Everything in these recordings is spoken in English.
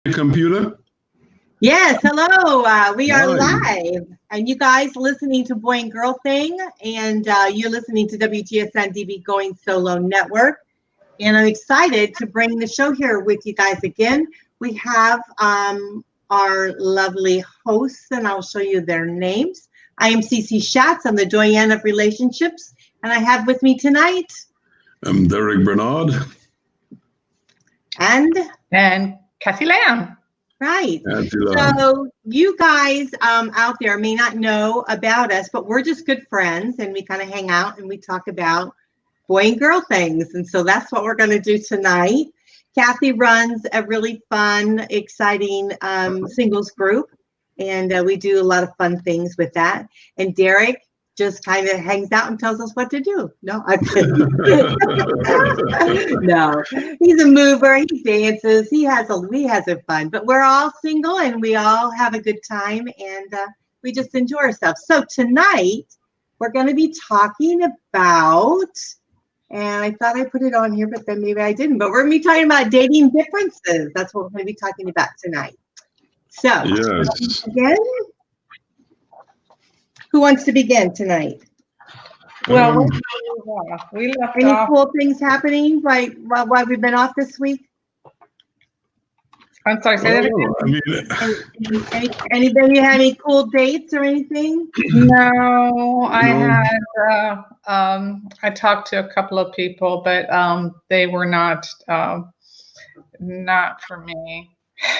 Computer? Yes, hello. We are Hi. live, and you guys listening to Boy and Girl Thing, and you're listening to WGSN-DB Going Solo Network. And I'm excited to bring the show here with you guys again. We have our lovely hosts, and I'll show you their names. I am Cece Shatz. I'm the doyenne of relationships, and I have with me tonight. I'm Derick Bernard. And Kathy Lamb. Right. Kathy Lamb. So you guys out there may not know about us, but we're just good friends, and we kind of hang out and we talk about boy and girl things. And so that's what we're going to do tonight. Kathy runs a really fun, exciting singles group, and we do a lot of fun things with that. And Derick just kind of hangs out and tells us what to do. No, I'm kidding. No, he's a mover. He dances. He has a fun. But we're all single, and we all have a good time, and we just enjoy ourselves. So tonight we're going to be talking about, and I thought I put it on here, but then maybe I didn't. But we're going to be talking about dating differences. That's what we're going to be talking about tonight. So Yes. again. Who wants to begin tonight? Well, we left Any off. cool things happening while we've been off this week? I'm sorry, say that again. Anybody had any cool dates or anything? No, I had. I talked to a couple of people, but they were not for me.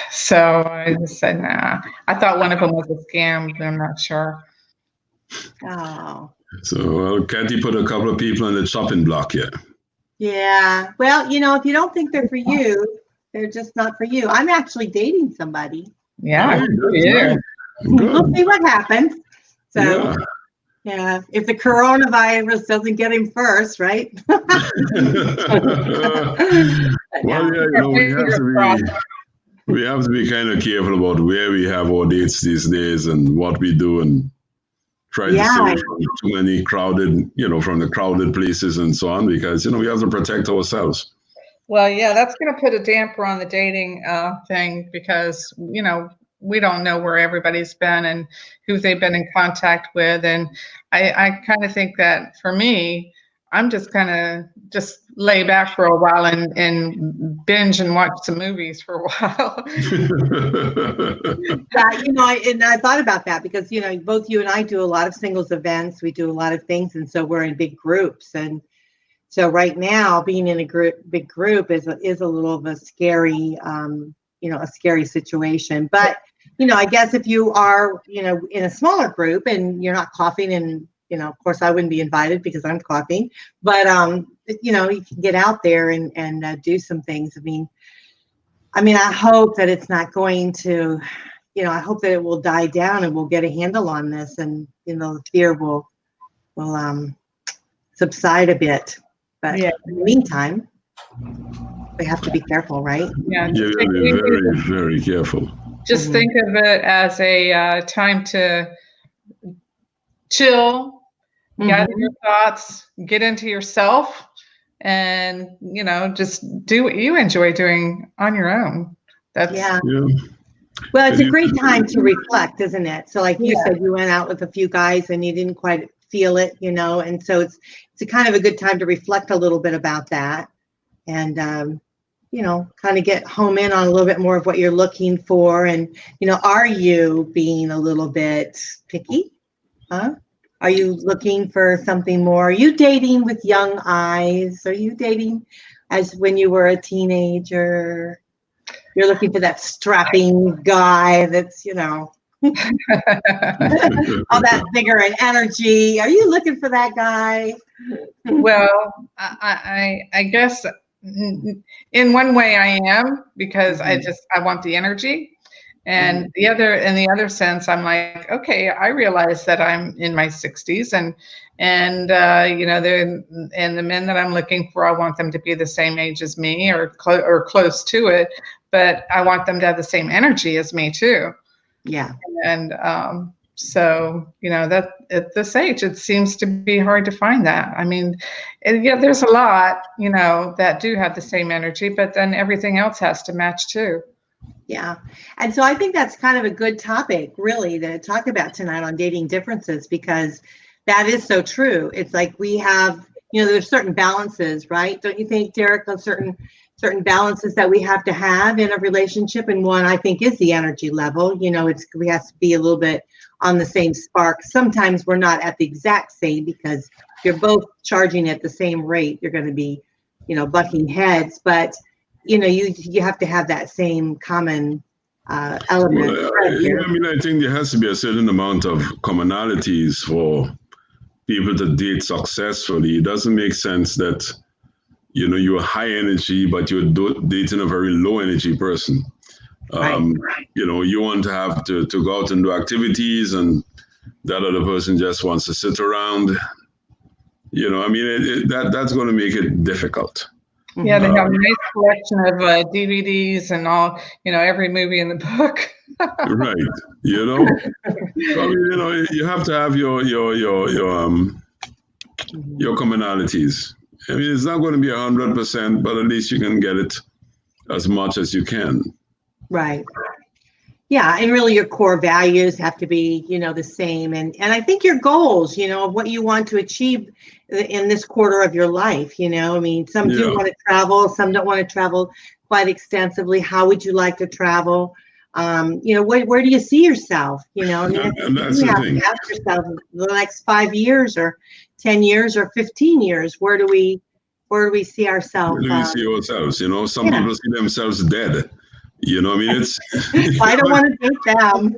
So I just said, nah. I thought one of them was a scam, but I'm not sure. Oh. So, Kathy put a couple of people on the chopping block here. Yeah. Well, if you don't think they're for you, they're just not for you. I'm actually dating somebody. Yeah. Yeah. We'll see what happens. So, yeah, if the coronavirus doesn't get him first, right? Well, we have to be kind of careful about where we have our dates these days and what we do, and try to stay from too many crowded, from the crowded places and so on, because, we have to protect ourselves. Well, yeah, that's going to put a damper on the dating thing, because, we don't know where everybody's been and who they've been in contact with. And I kind of think that for me, I'm just kind of lay back for a while and binge and watch some movies for a while. Yeah, and I thought about that because, both you and I do a lot of singles events. We do a lot of things. And so we're in big groups. And so right now being in a big group is a little of a scary, a scary situation. But, I guess if you are, in a smaller group and you're not coughing and, of course, I wouldn't be invited because I'm coughing, but, you can get out there and do some things. I mean, I hope that it's not going to, I hope that it will die down and we'll get a handle on this, and, the fear will subside a bit. But in the meantime, we have to be careful, right? Yeah, you got to be very, very careful. Just think of it as a time to chill, gather your thoughts, get into yourself, and just do what you enjoy doing on your own. That's Well, it's a great time to reflect, isn't it? So like you said, you went out with a few guys and you didn't quite feel it, and so it's a kind of a good time to reflect a little bit about that, and kind of get home in on a little bit more of what you're looking for. And are you being a little bit picky? Are you looking for something more? Are you dating with young eyes? Are you dating as when you were a teenager? You're looking for that strapping guy that's, all that vigor and energy. Are you looking for that guy? Well, I guess in one way I am, because I want the energy. And in the other sense, I'm like, okay, I realize that I'm in my 60s, and the men that I'm looking for, I want them to be the same age as me or close to it, but I want them to have the same energy as me too. Yeah. And so that at this age, it seems to be hard to find that. I mean, there's a lot that do have the same energy, but then everything else has to match too. Yeah. And so I think that's kind of a good topic, really, to talk about tonight on dating differences, because that is so true. It's like we have, there's certain balances, right? Don't you think, Derick, on certain balances that we have to have in a relationship? And one, I think, is the energy level. We have to be a little bit on the same spark. Sometimes we're not at the exact same, because if you're both charging at the same rate, you're going to be, butting heads. But you have to have that same common element. Well, I think there has to be a certain amount of commonalities for people to date successfully. It doesn't make sense that, you're high energy, but you're dating a very low energy person. Right. You want to have to go out and do activities, and that other person just wants to sit around. That's going to make it difficult. Yeah, they have a nice collection of DVDs and all, every movie in the book. Right. You have to have your commonalities. It's not going to be 100%, but at least you can get it as much as you can. Right. Yeah, and really your core values have to be, the same. And I think your goals, of what you want to achieve in this quarter of your life, some do want to travel, some don't want to travel quite extensively. How would you like to travel? Where do you see yourself? And that's you the have thing. to ask yourself the next 5 years or 10 years or 15 years, where do we see ourselves? Where do we see ourselves? Some people see themselves dead. It's. I don't want to date them.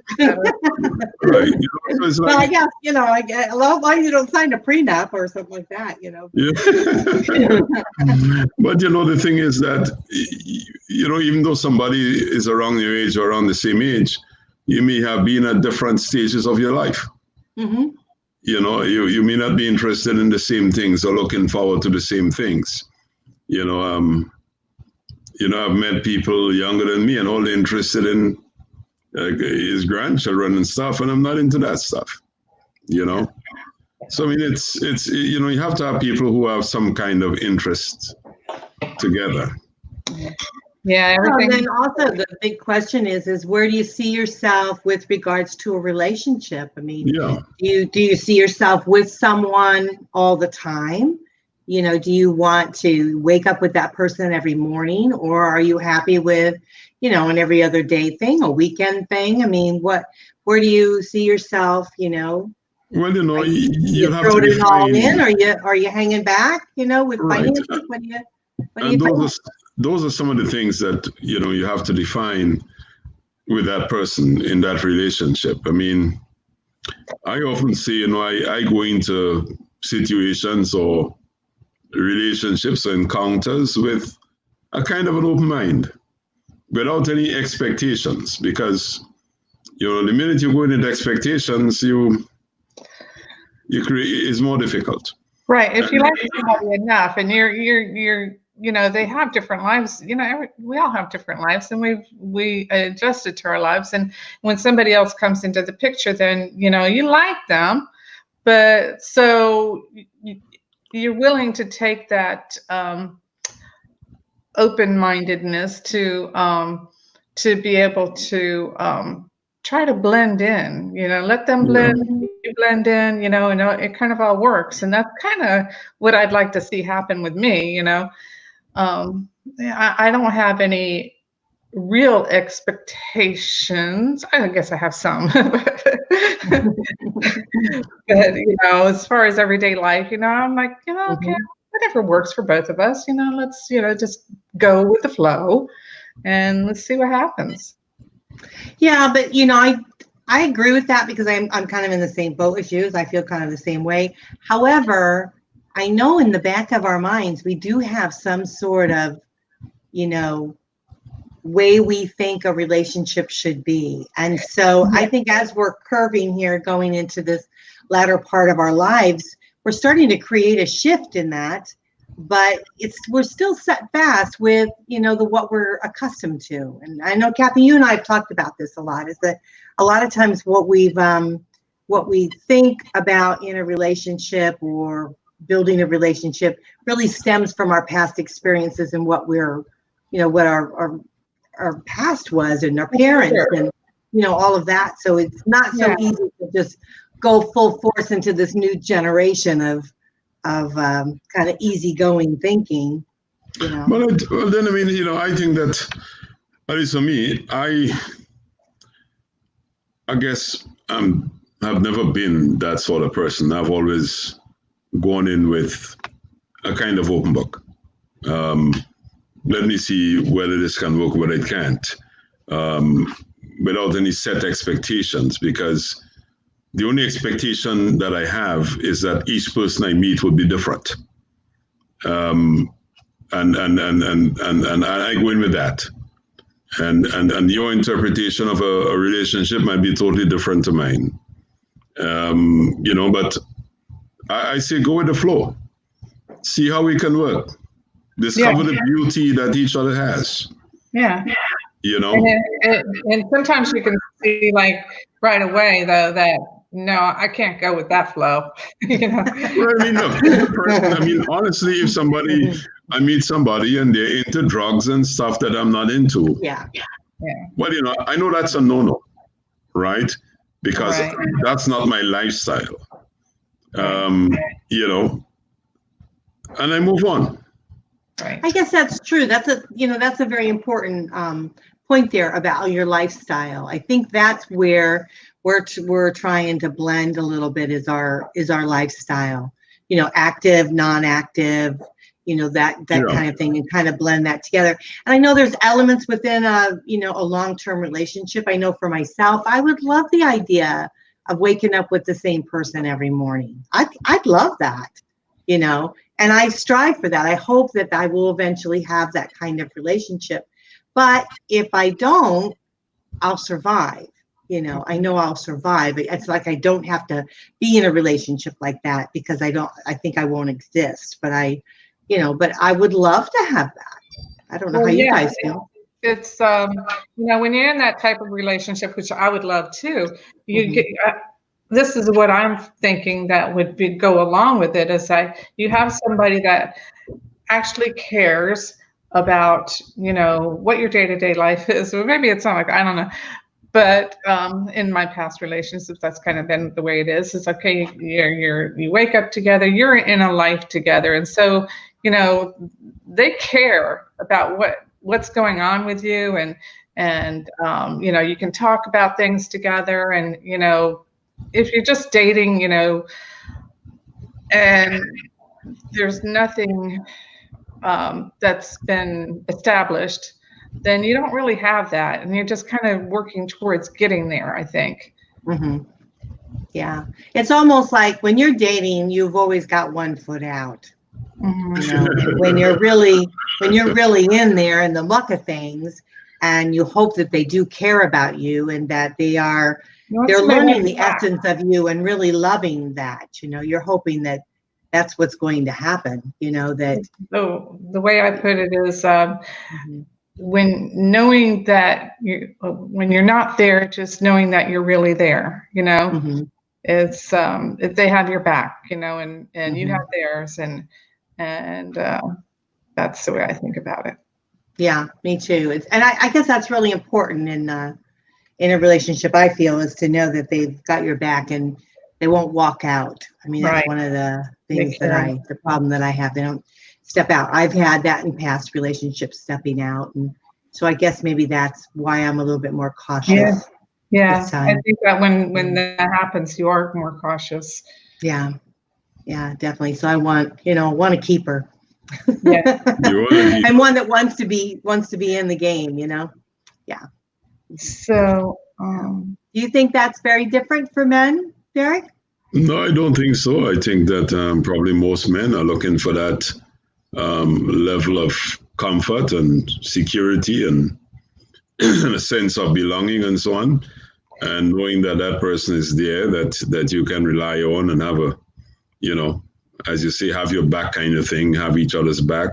Right. So it's like, well, I guess, why you don't sign a prenup or something like that, Yeah. But the thing is that, even though somebody is around your age or around the same age, you may have been at different stages of your life. Mm-hmm. You may not be interested in the same things or looking forward to the same things. I've met people younger than me and all they're interested in his grandchildren and stuff, and I'm not into that stuff. So it's you have to have people who have some kind of interest together. Yeah, everything. And then also the big question is where do you see yourself with regards to a relationship? Do you see yourself with someone all the time? Do you want to wake up with that person every morning, or are you happy with, an every other day thing, a weekend thing? Where do you see yourself, Well, you have throw it all in, or are you hanging back, with finances? Right. Those are some of the things that, you have to define with that person in that relationship. I often say, I go into situations or relationships or encounters with a kind of an open mind without any expectations, because the minute you go into expectations, you create, it's more difficult. Right. If you like somebody enough and you're they have different lives, we all have different lives, and we adjusted to our lives, and when somebody else comes into the picture, then you like them, but so you're willing to take that open-mindedness to be able to try to blend in, let them blend in, and it kind of all works. And that's kind of what I'd like to see happen with me. I don't have any real expectations. I guess I have some, but as far as everyday life, I'm like, okay, whatever works for both of us, let's, just go with the flow and let's see what happens. Yeah, but I agree with that, because I'm kind of in the same boat as you. I feel kind of the same way. However, I know in the back of our minds we do have some sort of, way we think a relationship should be. And so I think as we're curving here, going into this latter part of our lives, we're starting to create a shift in that. But we're still set fast with, what we're accustomed to. And I know, Kathy, you and I have talked about this a lot, is that a lot of times what we think about in a relationship or building a relationship really stems from our past experiences and what we're, what our past was and our parents and, all of that. So it's not so easy to just go full force into this new generation of kind of easygoing thinking, Well, then, I think that, at least for me, I guess I've never been that sort of person. I've always gone in with a kind of open book. Let me see whether this can work, whether it can't, without any set expectations, because the only expectation that I have is that each person I meet will be different. And I go in with that. And your interpretation of a relationship might be totally different to mine. But I say go with the flow. See how we can work. Discover the beauty that each other has. Yeah. And sometimes you can see like right away though that no, I can't go with that flow. Look, honestly, if I meet somebody and they're into drugs and stuff that I'm not into. Yeah. Well, I know that's a no-no, right? Because that's not my lifestyle. And I move on. Right. I guess that's true. That's a very important point there about your lifestyle. I think that's where we're trying to blend a little bit is our lifestyle. Active, non-active, that kind of thing, and kind of blend that together. And I know there's elements within a long-term relationship. I know for myself, I would love the idea of waking up with the same person every morning. I'd love that, and I strive for that. I hope that I will eventually have that kind of relationship. But if I don't, I'll survive. I know I'll survive. It's like I don't have to be in a relationship like that because I think I won't exist. But but I would love to have that. I don't know how you guys feel. It's when you're in that type of relationship, which I would love too, you get. This is what I'm thinking that would go along with it is you have somebody that actually cares about, what your day-to-day life is. Or maybe it's not like, I don't know. But in my past relationships, that's kind of been the way it is. It's okay, you wake up together, you're in a life together. And so, they care about what's going on with you. And you can talk about things together and, if you're just dating, and there's nothing that's been established, then you don't really have that. And you're just kind of working towards getting there, I think. Mm-hmm. Yeah. It's almost like when you're dating, you've always got one foot out. Mm-hmm. When you're really in there in the muck of things, and you hope that they do care about you and that they're learning the essence of you and really loving that, you're hoping that that's what's going to happen, that. So the way I put it is, when knowing that when you're not there, just knowing that you're really there, it's, if they have your back, and you have theirs and that's the way I think about it. Yeah, me too. And I guess that's really important in a relationship, I feel, is to know that they've got your back and they won't walk out. I mean, that's one of the things the problem that I have. They don't step out. I've had that in past relationships, stepping out. And so I guess maybe that's why I'm a little bit more cautious. Yeah. I think that when that happens, you are more cautious. Yeah, definitely. So I want a keeper. Yeah. And one that wants to be in the game, Yeah. So, do you think that's very different for men, Derick? No, I don't think so. I think that probably most men are looking for that level of comfort and security and a sense of belonging and so on, and knowing that person is there, that you can rely on and have a, as you say, have your back kind of thing, have each other's back.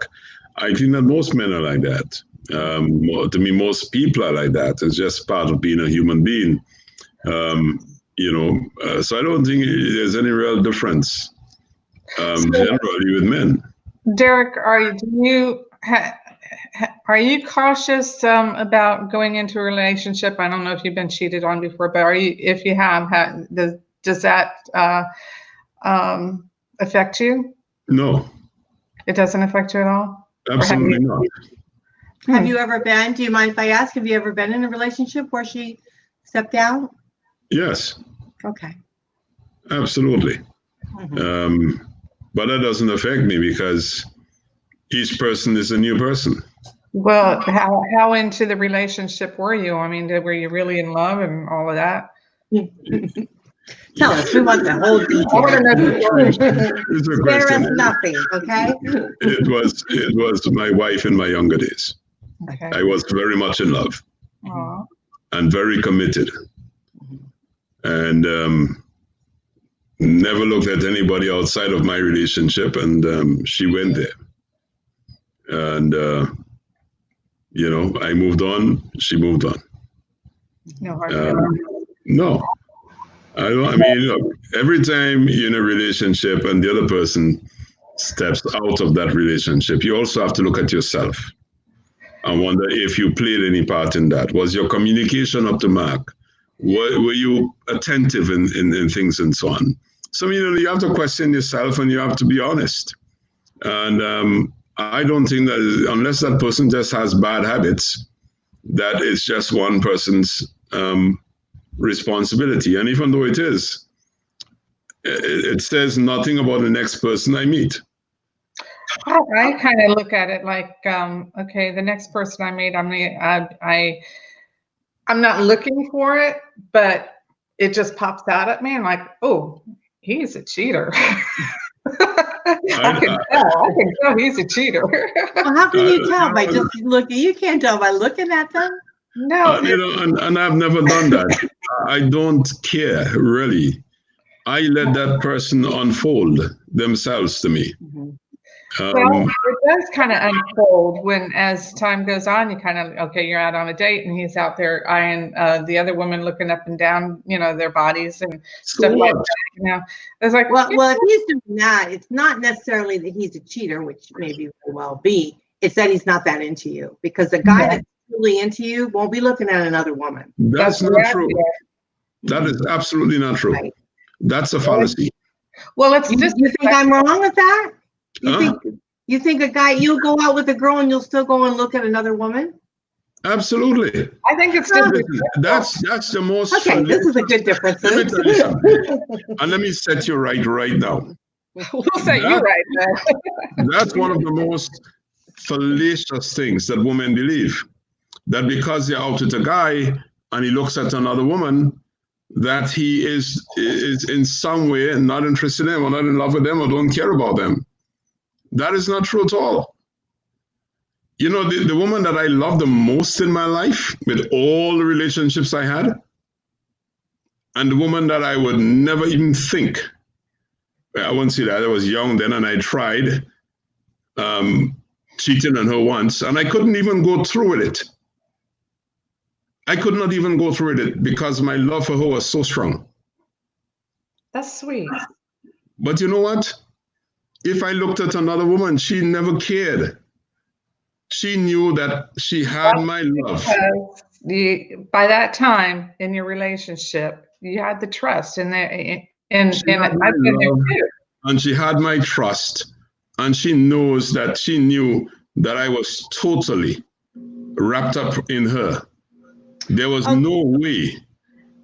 I think that most men are like that. To me, most people are like that. It's just part of being a human being. So I don't think there's any real difference generally with men. Derick, are you cautious about going into a relationship? I don't know if you've been cheated on before, but if you have, does that affect you? No. It doesn't affect you at all? Absolutely not. Have you ever been, do you mind if I ask, have you ever been in a relationship where she stepped out? Yes. Okay. Absolutely. But that doesn't affect me because each person is a new person. Well, how into the relationship were you? I mean, were you really in love and all of that? Tell us, we want the whole detail. I want to know the story. Spare us nothing, okay? It was my wife in my younger days. Okay. I was very much in love. Aww. And very committed. And never looked at anybody outside of my relationship, and she went there. And, I moved on, she moved on. No hard feelings. No. I mean, look, every time you're in a relationship and the other person steps out of that relationship, you also have to look at yourself and wonder if you played any part in that. Was your communication up to mark? Were you attentive in things and so on? So, you have to question yourself and you have to be honest. And I don't think that unless that person just has bad habits, that is just one person's responsibility. And even though it is, it says nothing about the next person I meet. I kind of look at it like, okay, the next person I meet, I'm not looking for it, but it just pops out at me. I'm like, oh, he's a cheater. I can tell he's a cheater. Well, how can you tell by just looking? You can't tell by looking at them. No. And I've never done that. I don't care, really. I let that person unfold themselves to me. Well, it does kind of unfold when, as time goes on, you kind of, okay, you're out on a date and he's out there eyeing the other woman, looking up and down, their bodies and stuff like that. It's like, well, if he's doing that, it's not necessarily that he's a cheater, which maybe will well be. It's that he's not that into you, because the guy that's really into you won't be looking at another woman. That's not true. That is absolutely not true. Right. That's a fallacy. Well, you think I'm wrong with that? You think a guy, you'll go out with a girl and you'll still go and look at another woman? Absolutely. I think it's different. That's the most. Okay, this is a good difference. And let me set you right now. We'll set you right now. That's one of the most fallacious things that women believe. That because they're out with a guy and he looks at another woman, that he is in some way not interested in them or not in love with them or don't care about them. That is not true at all. The woman that I love the most in my life, with all the relationships I had, and the woman that I would never even think, I wouldn't say that, I was young then and I tried cheating on her once and I couldn't even go through with it. I could not even go through with it because my love for her was so strong. That's sweet. But you know what? If I looked at another woman, she never cared. She knew that she had my love. By that time in your relationship, you had the trust and I've been there too. And she had my trust. And she knew that I was totally wrapped up in her. There was no way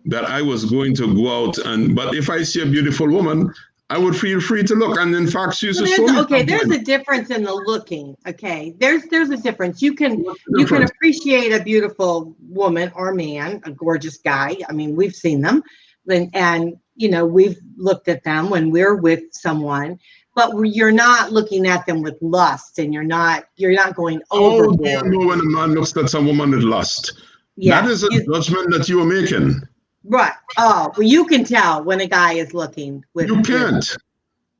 that I was going to go out but if I see a beautiful woman, I would feel free to look. And in fact, she's a soul. Okay, there's a difference in the looking. Okay, there's a difference. You can appreciate a beautiful woman or man, a gorgeous guy. I mean, we've seen them, and we've looked at them when we're with someone. But you're not looking at them with lust, and you're not going overboard. Oh, you know when a man looks at some woman with lust. Yeah, that is a judgment that you are making. Right. Oh, well, you can tell when a guy is looking with. You can't.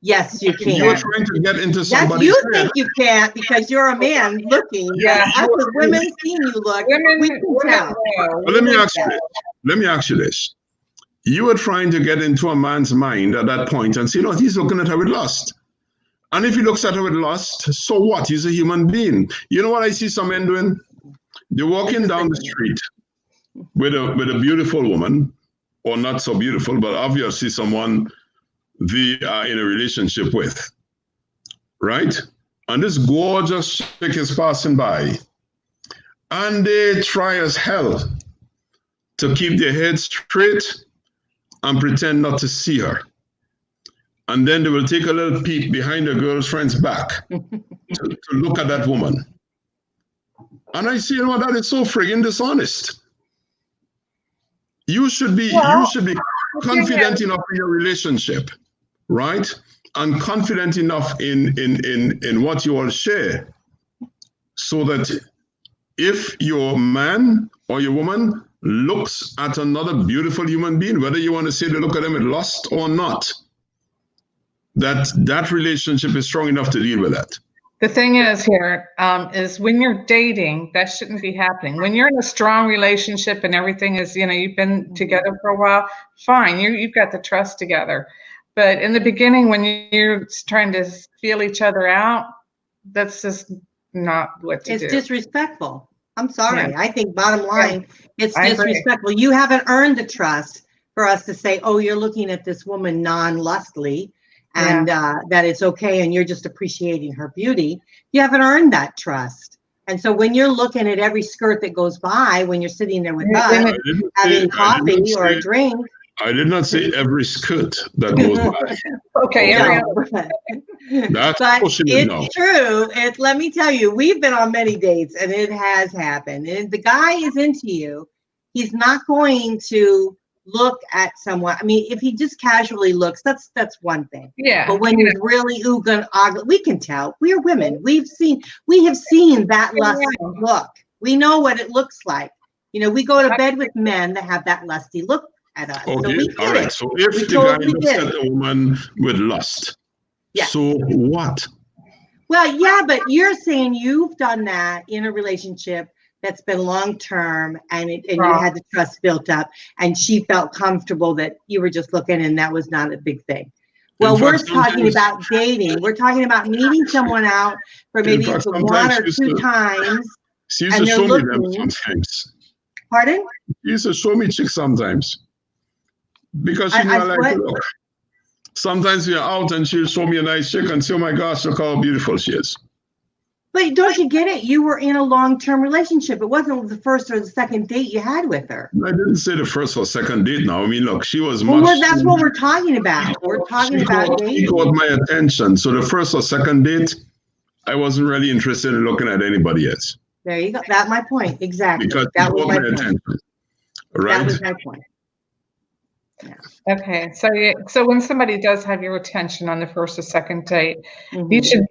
Yes, you can. You're trying to get into somebody's You think you can't because you're a man looking. Yeah. After women seen you look, we can tell. But let me ask you this. You were trying to get into a man's mind at that point and say, no, he's looking at her with lust. And if he looks at her with lust, so what? He's a human being. You know what I see some men doing? They're walking down the street with a beautiful woman, or not so beautiful, but obviously someone they are in a relationship with, right? And this gorgeous chick is passing by, and they try as hell to keep their head straight and pretend not to see her. And then they will take a little peek behind the girlfriend's back to look at that woman. And I see, you know, that is so friggin' dishonest. You should be confident enough in your relationship, right? And confident enough in what you all share, so that if your man or your woman looks at another beautiful human being, whether you want to say they look at them with lust or not, that relationship is strong enough to deal with that. The thing is here, is when you're dating, that shouldn't be happening. When you're in a strong relationship and everything is, you know, you've been together for a while, fine, you've got the trust together. But in the beginning, when you're trying to feel each other out, that's just not what to do. It's disrespectful. I'm sorry. Yeah. I think bottom line, it's I disrespectful. agree. You haven't earned the trust for us to say, oh, you're looking at this woman non-lustly, and that it's okay, and you're just appreciating her beauty. You haven't earned that trust. And so when you're looking at every skirt that goes by, when you're sitting there with us, having coffee or a drink. I did not say every skirt that goes by. Okay, that's but it's true. Let me tell you, we've been on many dates, and it has happened. And if the guy is into you, he's not going to look at someone. I mean, if he just casually looks, that's one thing. Yeah. But when he's really ooga ugly, we can tell. We're women. We have seen that lusty look. We know what it looks like. You know, we go to bed with men that have that lusty look at us. Okay, so all right. So if the guy looks at a woman with lust, so what? Well, yeah, but you're saying you've done that in a relationship that's been long-term, and you had the trust built up, and she felt comfortable that you were just looking, and that was not a big thing. Well, we're talking about dating. We're talking about meeting someone out for maybe one or two times. She used to show me them sometimes. Pardon? She used to show me chicks sometimes. Because she knew I like to look. Sometimes we're out and she'll show me a nice chick and say, oh my gosh, look how beautiful she is. But don't you get it? You were in a long-term relationship. It wasn't the first or the second date you had with her. I didn't say the first or second date now. I mean, look, she was that's what we're talking about. We're talking about dating. She caught my attention. So the first or second date, I wasn't really interested in looking at anybody else. There you go. That's my point. Exactly. Because that was my attention. Right? That was my point. Yeah. Okay. So when somebody does have your attention on the first or second date, you should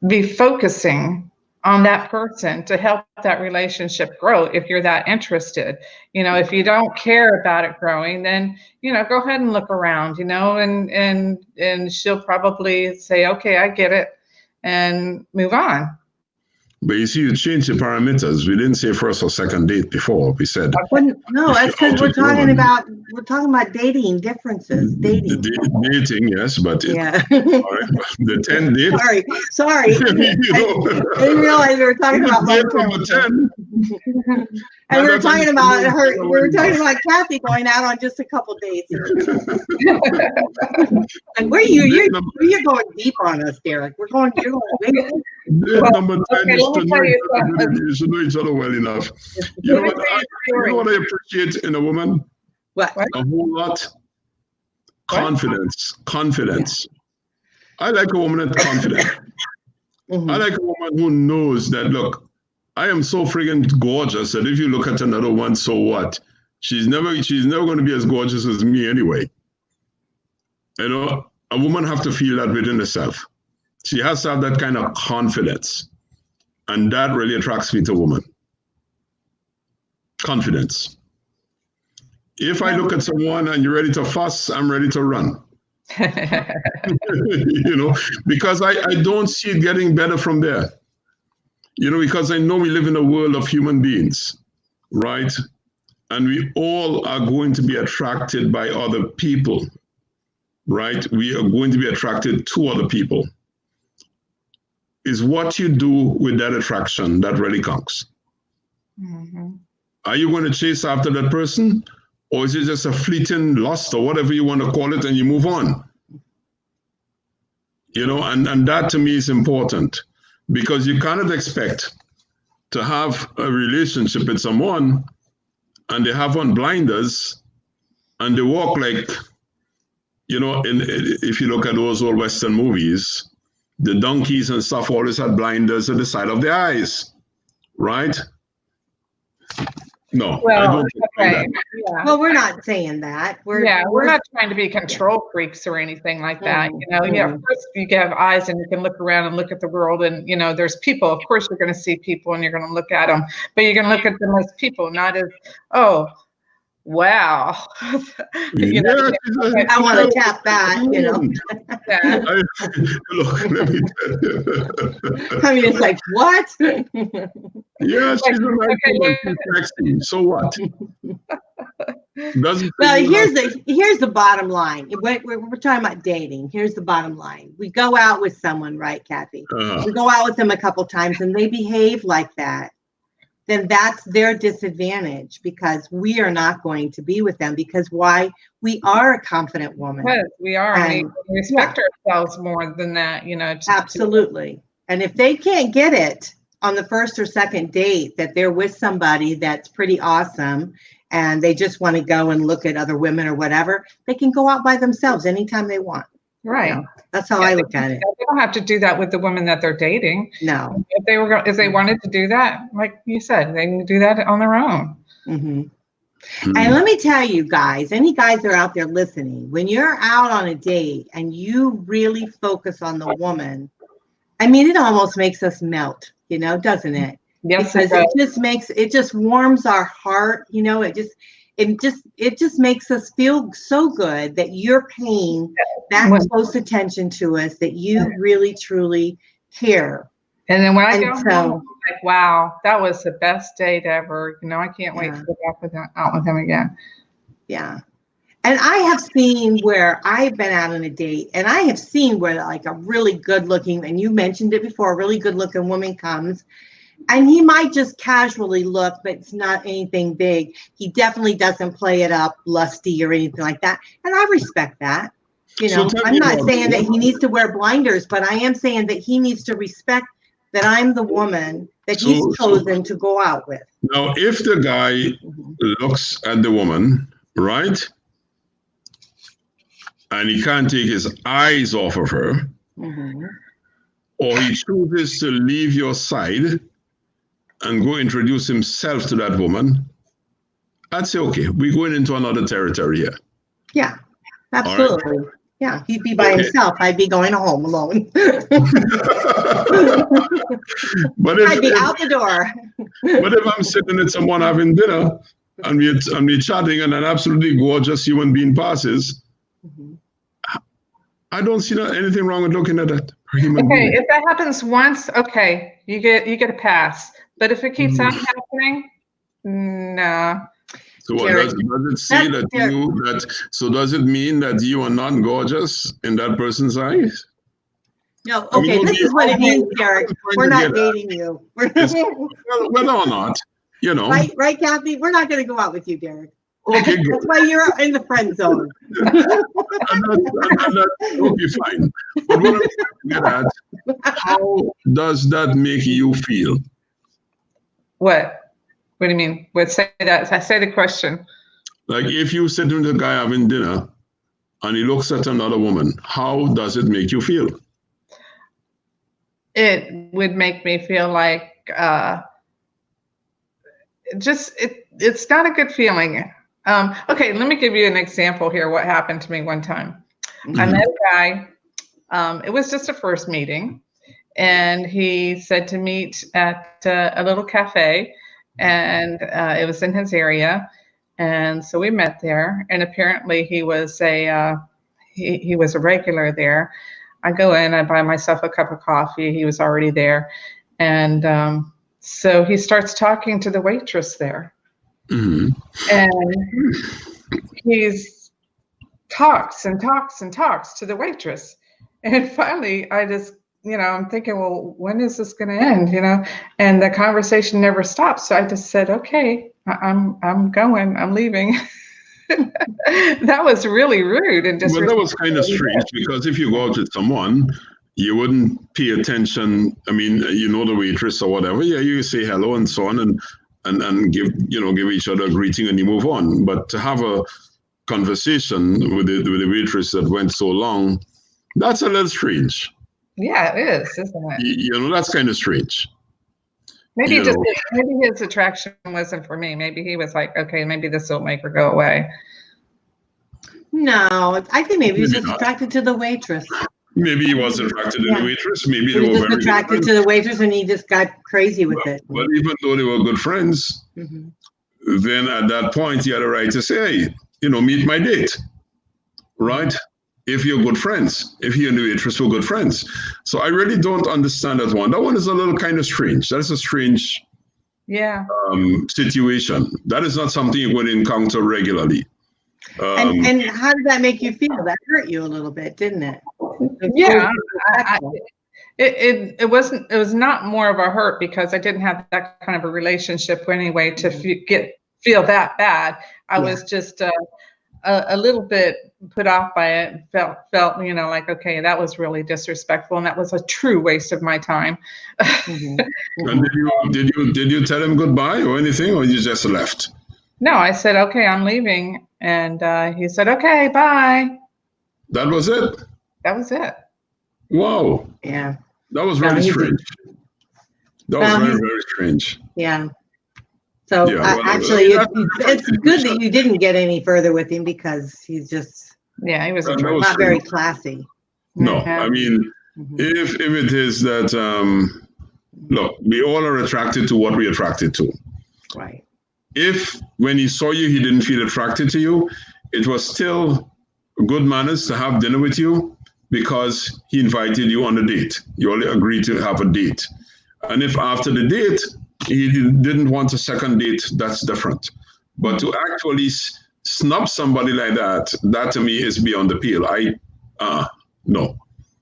be focusing on that person to help that relationship grow if you're that interested. You know, if you don't care about it growing, then, you know, go ahead and look around, you know, and she'll probably say, okay, I get it, and move on. But you see, you changed the parameters. We didn't say first or second date before. We said no. That's because we're talking about dating differences. Dating, yes, but the 10 dates. Sorry. I didn't realize we were talking about number 10. And we were talking about her. We were talking about Kathy going out on just a couple dates. And where you're going deep on us, Derick. You're going number 10 is to know you should know each other well enough. You know what I appreciate in a woman? What? A whole lot. Confidence. I like a woman that's confident. I like a woman who knows that, look, I am so friggin' gorgeous that if you look at another one, so what? She's never going to be as gorgeous as me anyway. You know, a woman have to feel that within herself. She has to have that kind of confidence. And that really attracts me to a woman. Confidence. If I look at someone and you're ready to fuss, I'm ready to run. You know, because I don't see it getting better from there. You know, because I know we live in a world of human beings, right? And we all are going to be attracted by other people, right? We are going to be attracted to other people. is what you do with that attraction that really counts. Mm-hmm. Are you going to chase after that person, or is it just a fleeting lust or whatever you want to call it, and you move on? You know, and that to me is important, because you cannot expect to have a relationship with someone and they have on blinders and they walk like, you know, if you look at those old Western movies, the donkeys and stuff always had blinders at the side of their eyes, right? No, Well, I don't okay. Yeah. Well, we're not saying that. We're not trying to be control freaks or anything like that. You know, yeah, of course you can have eyes and you can look around and look at the world, and you know, there's people. Of course, you're going to see people and you're going to look at them, but you're going to look at them as people, not as, oh, wow. You know, I want to tap that, you know. Look, let me tell you. I mean, it's like, what? Yeah, she's a nice woman. She's sexy. So what? Well, here's the bottom line. We're talking about dating. Here's the bottom line. We go out with someone, right, Kathy? We go out with them a couple times and they behave like that. Then that's their disadvantage, because we are not going to be with them, because why? We are a confident woman. Yes, we are. And we respect ourselves more than that, you know. Absolutely. And if they can't get it on the first or second date that they're with somebody that's pretty awesome and they just want to go and look at other women or whatever, they can go out by themselves anytime they want. Right. You know, that's how I look at it. They don't have to do that with the women that they're dating. No. If they wanted to do that, like you said, they can do that on their own. Mm-hmm. And let me tell you guys, any guys that are out there listening, when you're out on a date and you really focus on the woman, I mean, it almost makes us melt, you know, doesn't it? Yes, because it just warms our heart, you know, it just makes us feel so good that you're paying that close attention to us, that you really truly care. And then when I go home, I'm like, wow, that was the best date ever. You know, I can't wait to go back out with him again. Yeah. And I have seen where I've been out on a date, and I have seen where like a really good looking, and you mentioned it before, a really good looking woman comes. And he might just casually look, but it's not anything big. He definitely doesn't play it up lusty or anything like that. And I respect that. You know, I'm not saying that he needs to wear blinders, but I am saying that he needs to respect that I'm the woman that he's chosen to go out with. Now, if the guy looks at the woman, right, and he can't take his eyes off of her, or he chooses to leave your side and go introduce himself to that woman, I'd say, okay, we're going into another territory here. Yeah, absolutely. Right. Yeah, he'd be by himself. I'd be going home alone. But I'd be out the door. But if I'm sitting with someone having dinner and we're chatting and an absolutely gorgeous human being passes, I don't see anything wrong with looking at that human being. If that happens once, okay, you get a pass. But if it keeps on happening, no. So what does it say so does it mean that you are not gorgeous in that person's eyes? No, okay, this is what it means, Derick. We're not dating you. Whether or not, you know. Right, Kathy? We're not going to go out with you, Derick. Okay, good. That's why you're in the friend zone. Okay, fine. But what I'm trying to get at, how does that make you feel? What? What do you mean? Say that. I say the question. Like if you sit with a guy having dinner and he looks at another woman, how does it make you feel? It would make me feel like it's not a good feeling. Okay, let me give you an example here. What happened to me one time? I met a guy. It was just a first meeting, and he said to meet at a little cafe, and it was in his area, and so we met there. And apparently, he was a regular there. I go in, I buy myself a cup of coffee. He was already there, and so he starts talking to the waitress there. And he's talks and talks and talks to the waitress. And finally, I just I'm thinking, well, when is this going to end? And the conversation never stopped. So I just said, okay, I'm going, I'm leaving. That was really rude and But that was disrespectful. kind of strange because if you go out with someone, you wouldn't pay attention. I mean, the waitress or whatever. Yeah, you say hello and so on, and give each other a greeting and you move on. But to have a conversation with the waitress that went so long, that's a little strange. Yeah, it is, isn't it? That's kind of strange. Maybe maybe his attraction wasn't for me. Maybe he was like, okay, maybe this will make her go away. No, I think maybe he was just attracted to the waitress. Maybe he was attracted to the waitress. Maybe he was just attracted to the waitress, and he just got crazy with it. But even though they were good friends, then at that point he had a right to say, hey, meet my date, right? If you're good friends, if you and the waitress were good friends. So I really don't understand that one. That one is a little kind of strange. That's a strange situation. That is not something you would encounter regularly. And how did that make you feel? That hurt you a little bit, didn't it? Yeah, it was not more of a hurt because I didn't have that kind of a relationship anyway to feel that bad. I was just a little bit put off by it and felt like, okay, that was really disrespectful and that was a true waste of my time. And did you tell him goodbye or anything, or you just left? No, I said, okay, I'm leaving. And he said, okay, bye. That was it? That was it. Wow. Yeah. That was really strange. That was very, very strange. Yeah. So actually, it's good that you didn't get any further with him because he's just he was not very classy. No, I mean, if it is that, look, we all are attracted to what we're attracted to. Right. If when he saw you, he didn't feel attracted to you, it was still good manners to have dinner with you because he invited you on a date. You only agreed to have a date. And if after the date, he didn't want a second date, that's different. But to actually snub somebody like that to me is beyond the pale. No.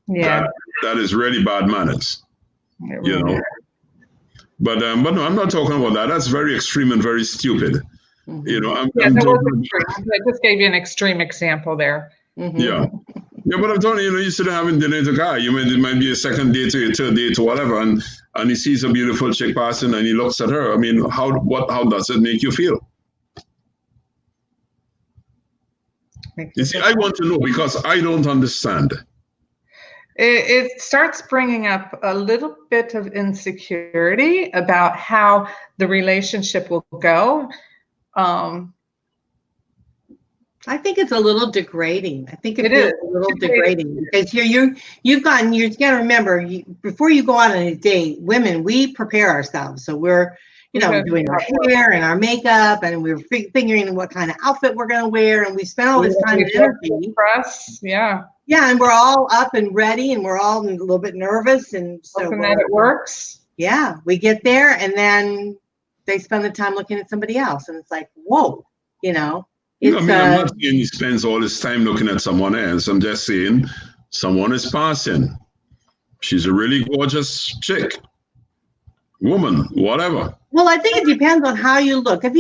Yeah. That is really bad manners. But no, I'm not talking about that. That's very extreme and very stupid. I'm talking, I just gave you an extreme example there. Yeah, but I'm telling you, you still having dinner with a guy. It might be a second date or a third date or whatever, and he sees a beautiful chick passing and he looks at her. I mean, how does it make you feel? You see, I want to know because I don't understand. It starts bringing up a little bit of insecurity about how the relationship will go. I think it's a little degrading. I think it feels a little degrading because you got to remember, before you go out on a date, women, we prepare ourselves. So we're, doing our hair and our makeup, and we're figuring what kind of outfit we're going to wear, and we spend all this time and energy. Yeah, and we're all up and ready, and we're all a little bit nervous, and so that it works. Yeah, we get there, and then they spend the time looking at somebody else, and it's like, whoa, I'm not saying he spends all his time looking at someone else. I'm just saying someone is passing. She's a really gorgeous chick, woman, whatever. Well, I think it depends on how you look. If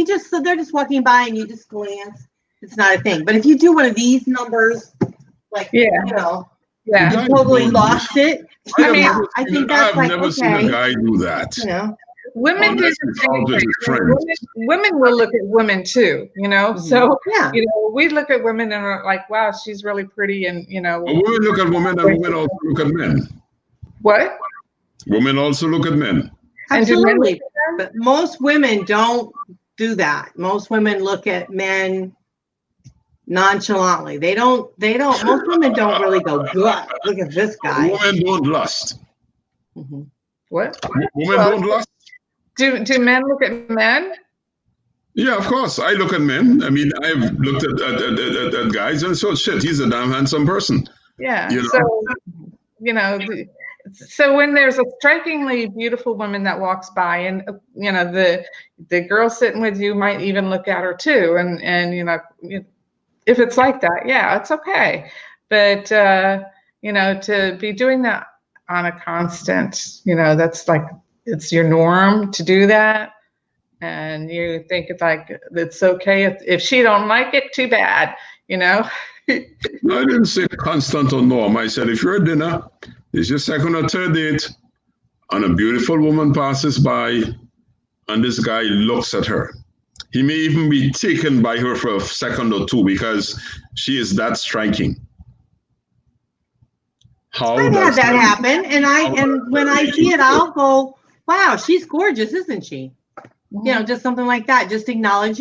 they're just walking by and you just glance, it's not a thing. But if you do one of these numbers, like, you totally lost it. I think that's I've never seen a guy do that. Women do women will look at women too, So we look at women and are like, wow, she's really pretty, and Women look at women, and women also look at men. What? Women also look at men. Absolutely, but most women don't do that. Most women look at men nonchalantly. They don't. Most women don't really go, good. Look at this guy. Women don't lust. What? Women don't lust. Do men look at men? Yeah, of course. I look at men. I mean, I've looked at guys and so shit, he's a damn handsome person. Yeah. So when there's a strikingly beautiful woman that walks by, and the girl sitting with you might even look at her too, and if it's like that, yeah, it's okay. But to be doing that on a constant, that's like, it's your norm to do that. And you think it's okay if she don't like it, too bad, No, I didn't say constant or norm. I said if you're at dinner, it's your second or third date, and a beautiful woman passes by, and this guy looks at her. He may even be taken by her for a second or two because she is that striking. I've had that happen, and when I see it, I'll go, "Wow, she's gorgeous, isn't she?" Just something like that. Just acknowledge,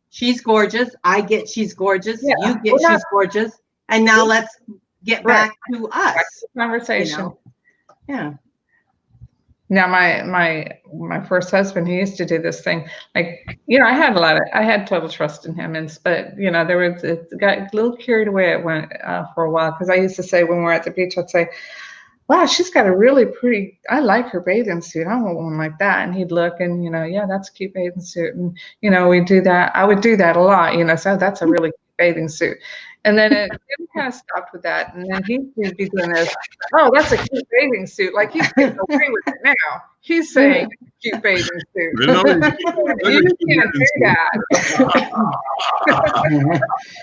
she's gorgeous. I get she's gorgeous. Yeah. You get she's gorgeous. And now let's get back to us. Back to conversation. Yeah. Now my first husband, he used to do this thing. Like, I had total trust in him, but it got a little carried away. It went for a while, because I used to say when we're at the beach, I'd say, "Wow, she's got a really pretty, I like her bathing suit. I want one like that." And he'd look and, yeah, that's a cute bathing suit. And, we do that. I would do that a lot, so that's a really cute bathing suit. And then it kind of stopped with that. And then he'd be doing this, "Oh, that's a cute bathing suit." Like, he's getting away with it now. He's saying cute bathing suit. You can't do that.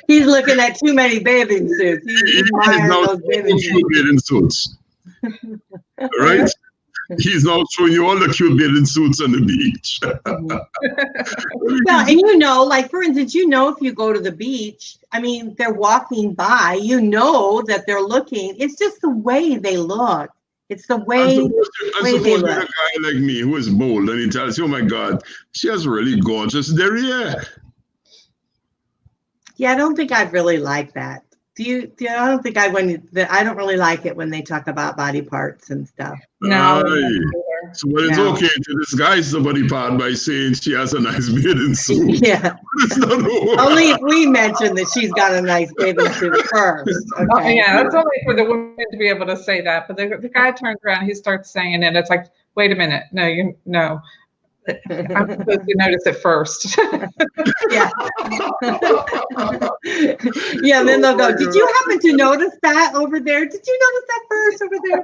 He's looking at too many bathing suits. He's those bathing suits. Right? He's now showing you all the cute bathing suits on the beach. Well, and like, for instance, if you go to the beach, they're walking by, that they're looking. It's just the way they look. It's the way they look. A guy like me who is bold and he tells you, "Oh my God, she has really gorgeous derriere." Yeah, I don't think I'd really like that. I don't think I don't really like it when they talk about body parts and stuff. No. So it's okay to disguise the body part by saying she has a nice bathing suit. Yeah. Only if we mention that she's got a nice bathing suit first. Okay. Yeah, that's only for the women to be able to say that. But the guy turns around, he starts saying it. It's like, wait a minute. No. I'm supposed to notice it first. Yeah. Yeah, then they'll go, "Did you happen to notice that over there? Did you notice that first over there?"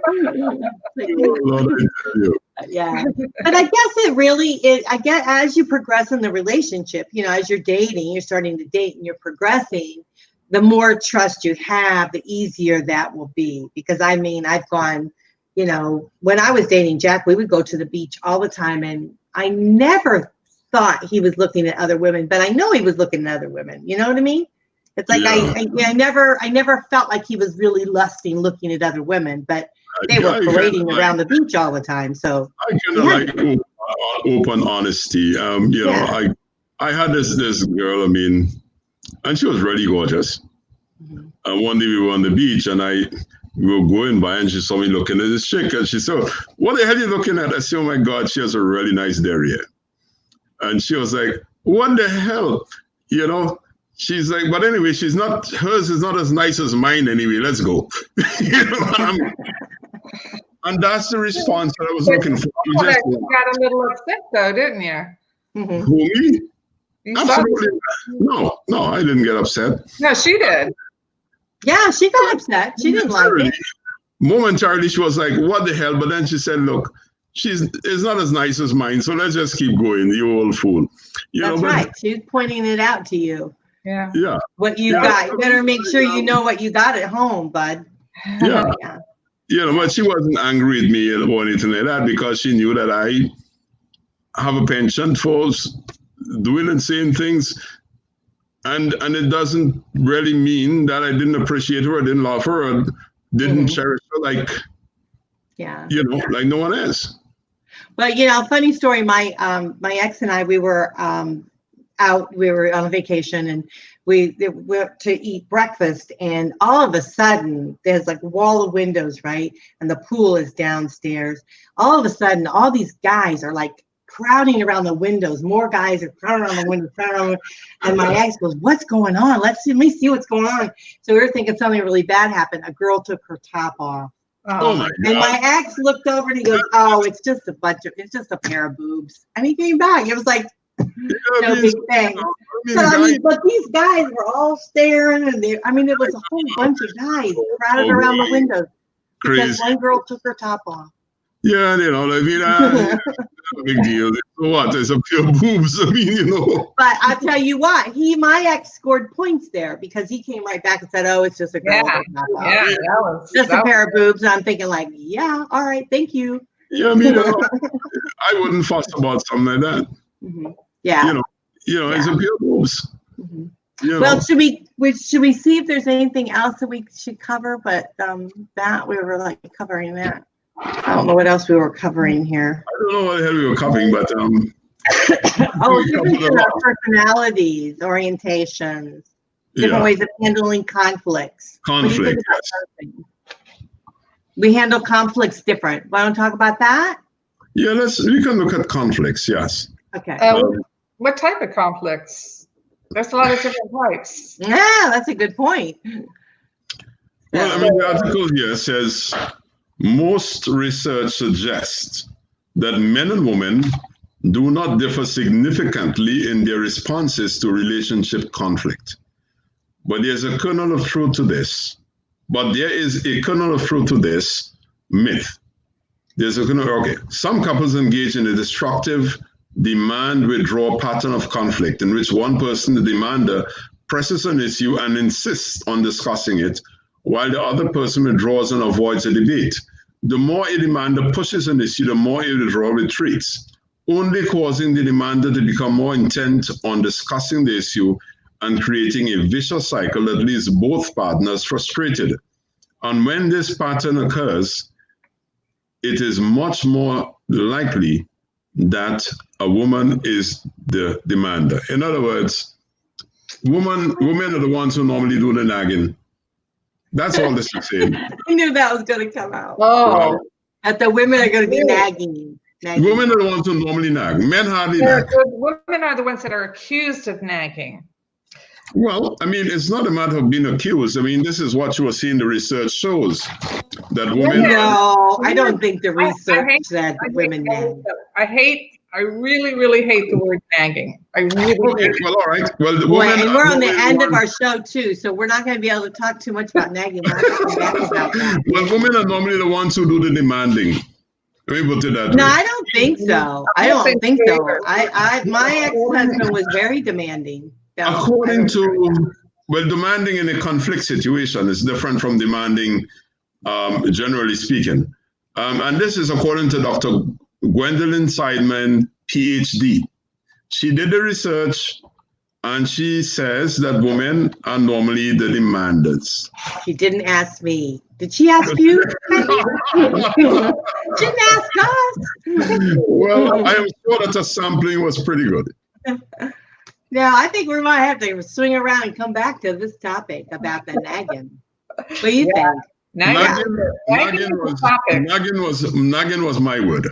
Yeah. But I guess it really is, as you progress in the relationship, as you're dating, you're starting to date and you're progressing, the more trust you have, the easier that will be. Because I've gone, when I was dating Jack, we would go to the beach all the time, and I never thought he was looking at other women, but I know he was looking at other women. You know what I mean? It's like, I never felt like he was really lusting, looking at other women, but they were parading around the beach all the time. So I kind of like open honesty. I had this girl, and she was really gorgeous. Mm-hmm. And one day we were on the beach, and we were going by, and she saw me looking at this chick, and she said, "What the hell are you looking at?" I said, "Oh my God, she has a really nice derriere." And she was like, "What the hell?" She's like, "But anyway, hers is not as nice as mine anyway. Let's go." And that's the response that I was looking for. You got a little upset though, didn't you? Mm-hmm. Who, me? Absolutely. No, I didn't get upset. No, she did. Yeah, she got upset. She didn't like it. Momentarily, she was like, "What the hell?" But then she said, "Look, it's not as nice as mine, so let's just keep going, you old fool." That's right. She's pointing it out to you. Yeah. Yeah. What you got. You better make sure you know what you got at home, bud. Yeah. But she wasn't angry at me or anything like that, because she knew that I have a penchant for doing and saying things. And it doesn't really mean that I didn't appreciate her, or didn't love her, or didn't cherish her like no one else. But funny story. My ex and I, we were out. We were on a vacation, and we went to eat breakfast. And all of a sudden, there's like a wall of windows, right? And the pool is downstairs. All of a sudden, all these guys are like crowding around the windows. More guys are crowding around the windows, and my ex goes, "What's going on? Let me see what's going on." So we were thinking something really bad happened. A girl took her top off. Oh my God. And my ex looked over and he goes, "Oh, it's just a pair of boobs." And he came back. It was like no big thing. But these guys were all staring, and it was a whole bunch of guys crowded around the windows. Because one girl took her top off. Yeah, big deal. So what? There's a few boobs. But I'll tell you what, my ex scored points there because he came right back and said, "Oh, it's just a girl." Yeah, just a pair of boobs. And I'm thinking like, yeah, all right, thank you. Yeah, I wouldn't fuss about something like that. Mm-hmm. Yeah. It's a few boobs. Mm-hmm. Well, should we see if there's anything else that we should cover? But that we were like covering that. I don't know what else we were covering here. I don't know what the hell we were covering, but different personalities, orientations, different ways of handling conflicts. Conflict. We handle conflicts different. Want to talk about that? Yeah, we can look at conflicts. Yes. Okay. What type of conflicts? There's a lot of different types. Yeah, that's a good point. Well, the article here says most research suggests that men and women do not differ significantly in their responses to relationship conflict. But there's a kernel of truth to this. But there is a kernel of truth to this myth. Some couples engage in a destructive demand-withdraw pattern of conflict in which one person, the demander, presses an issue and insists on discussing it, while the other person withdraws and avoids a debate. The more a demander pushes an issue, the more a withdrawer retreats, only causing the demander to become more intent on discussing the issue and creating a vicious cycle that leaves both partners frustrated. And when this pattern occurs, it is much more likely that a woman is the demander. In other words, women are the ones who normally do the nagging. That's all this is saying. I knew that was going to come out. Oh. Right. That the women are going to be nagging. Women are the ones who normally nag. Men hardly nag. Women are the ones that are accused of nagging. Well, it's not a matter of being accused. This is what you are seeing. The research shows that women. No, I don't think the research said women nag. I really, really hate the word nagging. I really hate it. Well, all right. Well, and we're on the end of our show too, so we're not going to be able to talk too much about nagging. Well, women are normally the ones who do the demanding. Let me put it that way. No, I don't think so. I don't think so. My ex-husband was very demanding. According to, demanding in a conflict situation is different from demanding, generally speaking. And this is according to Dr. Gwendolyn Seidman, PhD. She did the research and she says that women are normally the demanders. She didn't ask me. Did she ask you? She didn't ask us. Well, I am sure that the sampling was pretty good. Yeah, I think we might have to swing around and come back to this topic about the nagging. What do you think? Nagging was my word.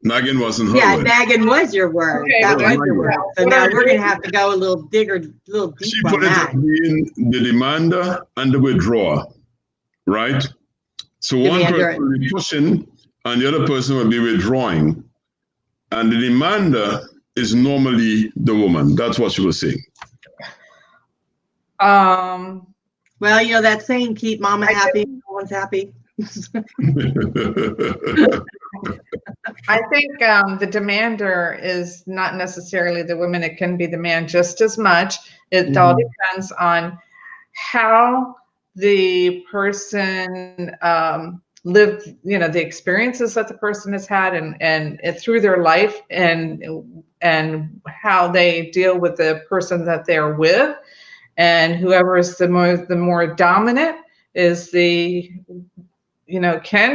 Nagging wasn't her word. Yeah, nagging was your word. Okay, that was your word. So now we're going to have to go a little deeper She put it as being the demander and the withdrawer, right? So one person will be pushing and the other person will be withdrawing. And the demander is normally the woman. That's what she was saying. Well, that saying, keep mama happy, no one's happy. I think the demander is not necessarily the woman. It can be the man just as much. It all depends on how the person lived, the experiences that the person has had and through their life and how they deal with the person that they're with. And whoever is the more dominant is can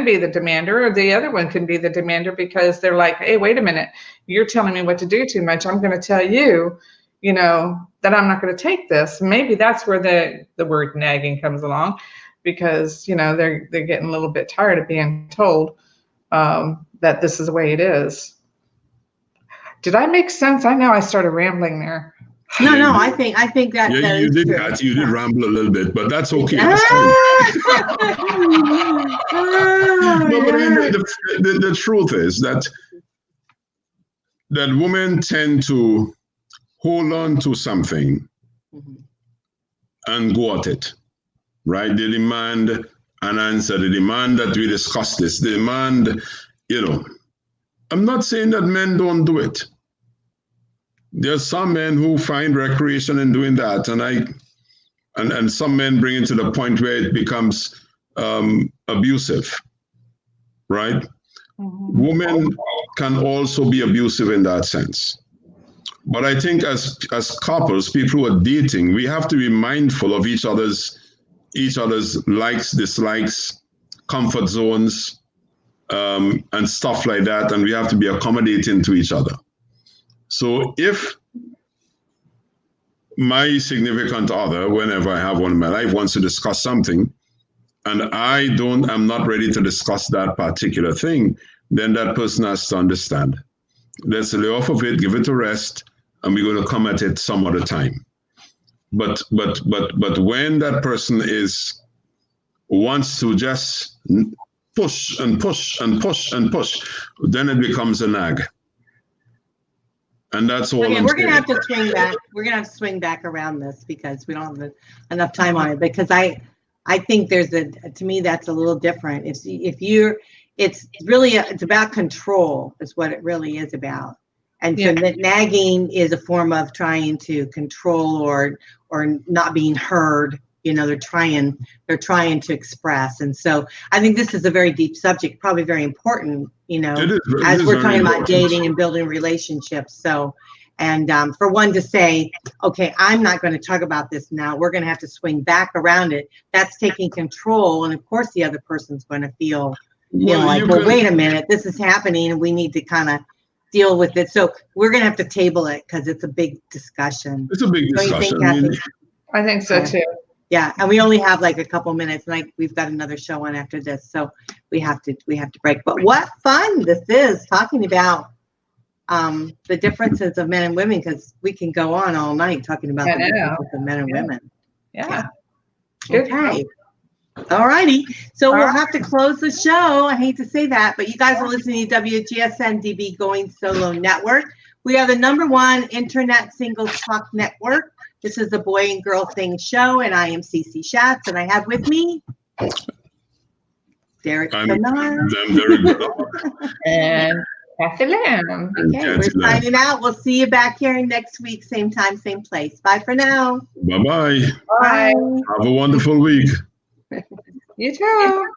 be the demander, or the other one can be the demander because they're like, hey, wait a minute, you're telling me what to do too much. I'm going to tell you, that I'm not going to take this. Maybe that's where the word nagging comes along, because, they're getting a little bit tired of being told that this is the way it is. Did I make sense? I know I started rambling there. No, I think that. Yeah, you did that. You did ramble a little bit, but that's okay. No, but the truth is that women tend to hold on to something and go at it, right? They demand an answer, the demand that we discuss this, the demand, I'm not saying that men don't do it. There's some men who find recreation in doing that, and some men bring it to the point where it becomes abusive, right? Mm-hmm. Women can also be abusive in that sense. But I think as couples, people who are dating, we have to be mindful of each other's likes, dislikes, comfort zones, and stuff like that, and we have to be accommodating to each other. So if my significant other, whenever I have one in my life, wants to discuss something, and I'm not ready to discuss that particular thing, then that person has to understand. Let's lay off of it, give it a rest, and we're going to come at it some other time. But when that person wants to just push and push and push and push, then it becomes a nag. And that's all. Okay, we're going to have to swing back. We're going to have to swing back around this because we don't have enough time on it. Because I think to me, that's a little different. It's about control is what it really is about. And so that nagging is a form of trying to control or not being heard. They're trying to express. And so I think this is a very deep subject, probably very important, as we're talking about dating and building relationships. So, and for one to say, okay, I'm not going to talk about this now, we're going to have to swing back around it. That's taking control. And of course, the other person's going to feel, wait a minute, this is happening and we need to kind of deal with it. So we're going to have to table it because it's a big discussion. It's a big discussion. I think so too. Yeah, and we only have like a couple minutes, and we've got another show on after this, so we have to break. But what fun this is talking about the differences of men and women, because we can go on all night talking about the differences of men and women. Yeah. Okay. All righty. So we'll have to close the show. I hate to say that, but you guys are listening to WGSN-DB Going Solo Network. We are the #1 internet singles talk network. This is the Boy and Girl Thing show, and I am Cece Shatz, and I have with me Derick Bernard. I'm Derick Bernard. And Kathy Lamb. Okay, we're signing out. We'll see you back here next week, same time, same place. Bye for now. Bye-bye. Bye. Have a wonderful week. You too.